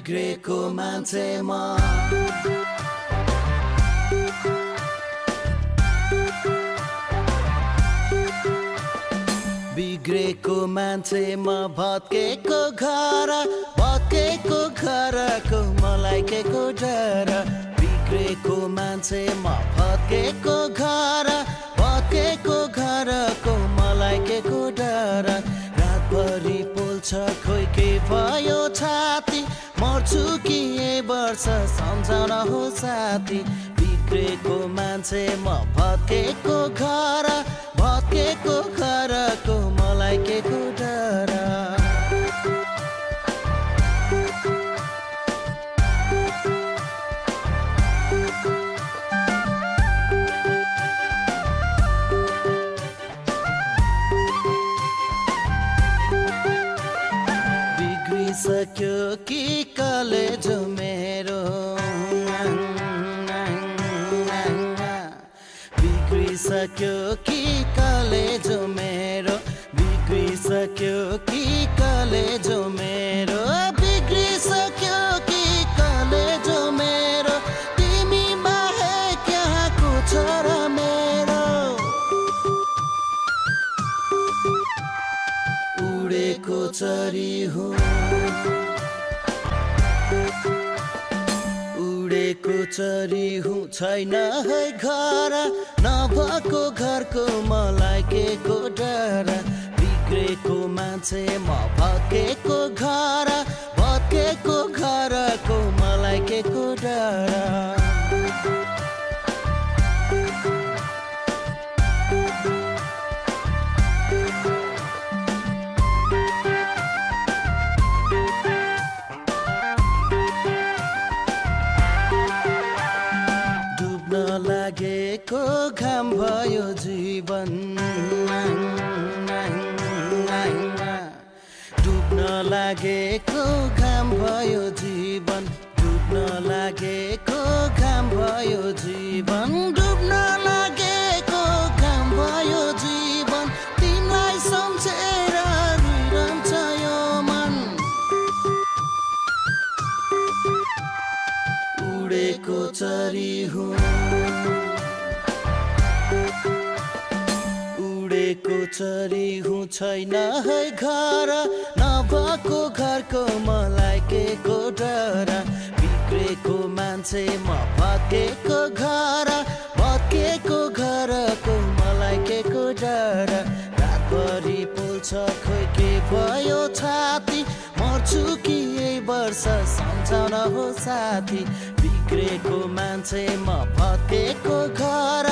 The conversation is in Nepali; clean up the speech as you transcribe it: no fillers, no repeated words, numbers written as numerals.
बिग्रेको मान्छे म बिग्रेको मान्छे म भत्केको घरको मलाई के को डर बिग्रेको मान्छे म भत्केको घरको मलाई के को डर रातभरि पोल्छ खोइ के भयो छाती मर्छु कि ए वर्ष सम्झाउन हो साथी बिग्रेको मान्छे म भत्केको घरको मलाई के को डर सक्यो कि कलेज मेरो बिग्रिसक्यो कि कलेज मेरो बिग्रिसक्यो कि कलेज मेरो बिग्रिसक्यो कि कलेज मेरो तिमी बाहेक यहाँको छ र मेरो उडेको चरी हुँ उडेको चरी हुँ छैन है घर नभएको घरको मलाई के को डर बिग्रेको मान्छे म भत्केको घरको मलाई के को डर लागेको घाम भयो जीवन डुब्न लागेको घाम भयो जीवन डुब्न लागेको घाम भयो जीवन डुब्न लागेको घाम भयो जीवन तिमीलाई सम्झेर रुइरहन्छ यो मन उडेको चरी हुँ उडेको चरी हुँ छैन है घर नभएको घरको मलाई के को डर बिग्रेको मान्छे म भत्केको घरको मलाई के को डर रातभरि पोल्छ खोइ के भयो छाती मर्छु कि यही वर्ष सम्झाउन हो साथी बिग्रेको मान्छे म भत्केको घर